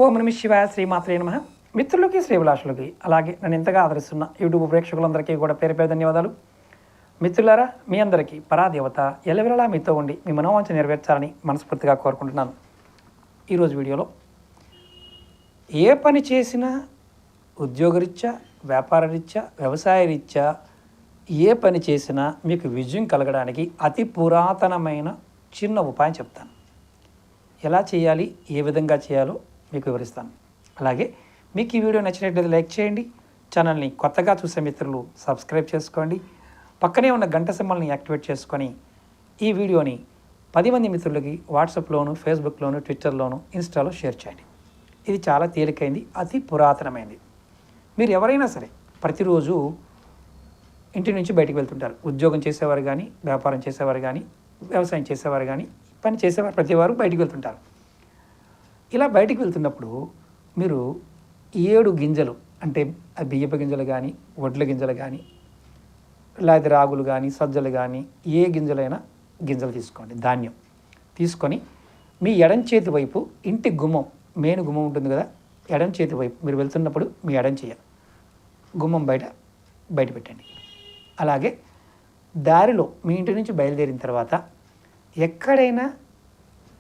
ఓం నమః శివాయ శ్రీమాత్రే నమః. మిత్రులకి శ్రీభిలాషులకి అలాగే నన్ను ఎంతగా ఆదరిస్తున్న యూట్యూబ్ ప్రేక్షకులందరికీ కూడా పేరు పేరు ధన్యవాదాలు. మిత్రులారా, మీ అందరికీ పరాదేవత ఎల్లవెల్లలా మీతో ఉండి మీ మనోవాంఛ నెరవేర్చాలని మనస్ఫూర్తిగా కోరుకుంటున్నాను. ఈరోజు వీడియోలో ఏ పని చేసినా ఉద్యోగరీత్యా, వ్యాపారరీత్యా, వ్యవసాయ రీత్యా ఏ పని చేసినా మీకు విజయం కలగడానికి అతి పురాతనమైన చిన్న ఉపాయం చెప్తాను. ఎలా చేయాలి, ఏ విధంగా చేయాలో మీకు వివరిస్తాను. అలాగే మీకు ఈ వీడియో నచ్చినట్లయితే లైక్ చేయండి. ఛానల్ని కొత్తగా చూసే మిత్రులు సబ్స్క్రైబ్ చేసుకోండి. పక్కనే ఉన్న గంట సింబల్ని యాక్టివేట్ చేసుకొని ఈ వీడియోని 10 మంది మిత్రులకి వాట్సాప్లోను, ఫేస్బుక్లోను, ట్విట్టర్లోను, ఇన్స్టాలో షేర్ చేయండి. ఇది చాలా తేలికైంది, అతి పురాతనమైంది. మీరు ఎవరైనా సరే ప్రతిరోజు ఇంటి నుంచి బయటికి వెళ్తుంటారు. ఉద్యోగం చేసేవారు కానీ, వ్యాపారం చేసేవారు కానీ, వ్యవసాయం చేసేవారు కానీ, పని చేసేవారు ప్రతివారు బయటికి వెళ్తుంటారు. ఇలా బయటికి వెళ్తున్నప్పుడు మీరు 7 గింజలు, అంటే బియ్యపు గింజలు కానీ, వడ్ల గింజలు కానీ, లేదా రాగులు కానీ, సజ్జలు కానీ, ఏ గింజలైనా గింజలు తీసుకోండి. ధాన్యం తీసుకొని మీ ఎడం చేతి వైపు ఇంటి గుమ్మం, మెయిన్ గుమ్మం ఉంటుంది కదా, ఎడం చేతి వైపు మీరు వెళ్తున్నప్పుడు మీ ఎడం చేయ గుమ్మం బయట పెట్టండి. అలాగే దారిలో మీ ఇంటి నుంచి బయలుదేరిన తర్వాత ఎక్కడైనా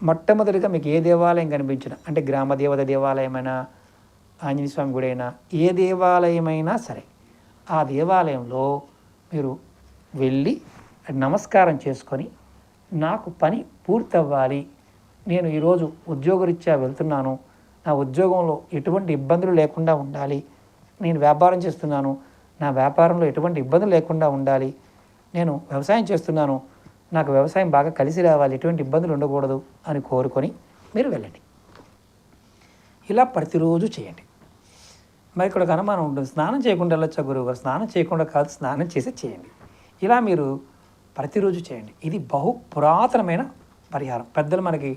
మొట్టమొదటిగా మీకు ఏ దేవాలయం కనిపించినా, అంటే గ్రామ దేవత దేవాలయమైనా, ఆంజనేయ స్వామి గుడి అయినా, ఏ దేవాలయమైనా సరే ఆ దేవాలయంలో మీరు వెళ్ళి నమస్కారం చేసుకొని, నాకు పని పూర్తవ్వాలి, నేను ఈరోజు ఉద్యోగరీత్యా వెళ్తున్నాను, నా ఉద్యోగంలో ఎటువంటి ఇబ్బందులు లేకుండా ఉండాలి, నేను వ్యాపారం చేస్తున్నాను, నా వ్యాపారంలో ఎటువంటి ఇబ్బందులు లేకుండా ఉండాలి, నేను వ్యవసాయం చేస్తున్నాను, నాకు వ్యవసాయం బాగా కలిసి రావాలి, ఎటువంటి ఇబ్బందులు ఉండకూడదు అని కోరుకొని మీరు వెళ్ళండి. ఇలా ప్రతిరోజు చేయండి. మరి ఇక్కడ ఒక అనుమానం ఉంటుంది, స్నానం చేయకుండా వెళ్ళొచ్చా గురువుగారు? స్నానం చేయకుండా కాదు, స్నానం చేసి చేయండి. ఇలా మీరు ప్రతిరోజు చేయండి. ఇది బహు పురాతనమైన పరిహారం. పెద్దలు మనకి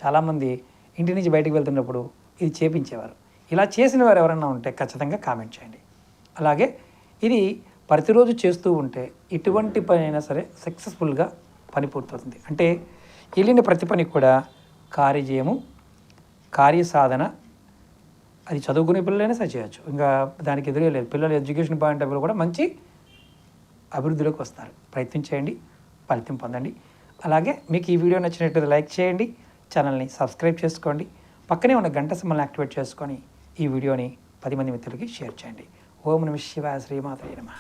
చాలామంది ఇంటి నుంచి బయటికి వెళ్తున్నప్పుడు ఇది చేపించేవారు. ఇలా చేసిన వారు ఎవరైనా ఉంటే ఖచ్చితంగా కామెంట్ చేయండి. అలాగే ఇది ప్రతిరోజు చేస్తూ ఉంటే ఎటువంటి పని అయినా సరే సక్సెస్ఫుల్గా పని పూర్తవుతుంది. అంటే వెళ్ళిన ప్రతి పని కూడా కార్యజయము, కార్యసాధన. అది చదువుకునే పిల్లలైనా సరే చేయొచ్చు, ఇంకా దానికి ఎదురే లేదు. పిల్లల ఎడ్యుకేషన్ పాయింట్ ఆఫ్ వ్యూ కూడా మంచి అభివృద్ధిలోకి వస్తారు. ప్రయత్నం చేయండి, ఫలితం పొందండి. అలాగే మీకు ఈ వీడియో నచ్చినట్లయితే లైక్ చేయండి, ఛానల్ని సబ్స్క్రైబ్ చేసుకోండి, పక్కనే ఉన్న గంట సింబల్ని యాక్టివేట్ చేసుకొని ఈ వీడియోని 10 మంది మిత్రులకి షేర్ చేయండి. ఓం నమః శివాయ శ్రీమాత్రే నమః.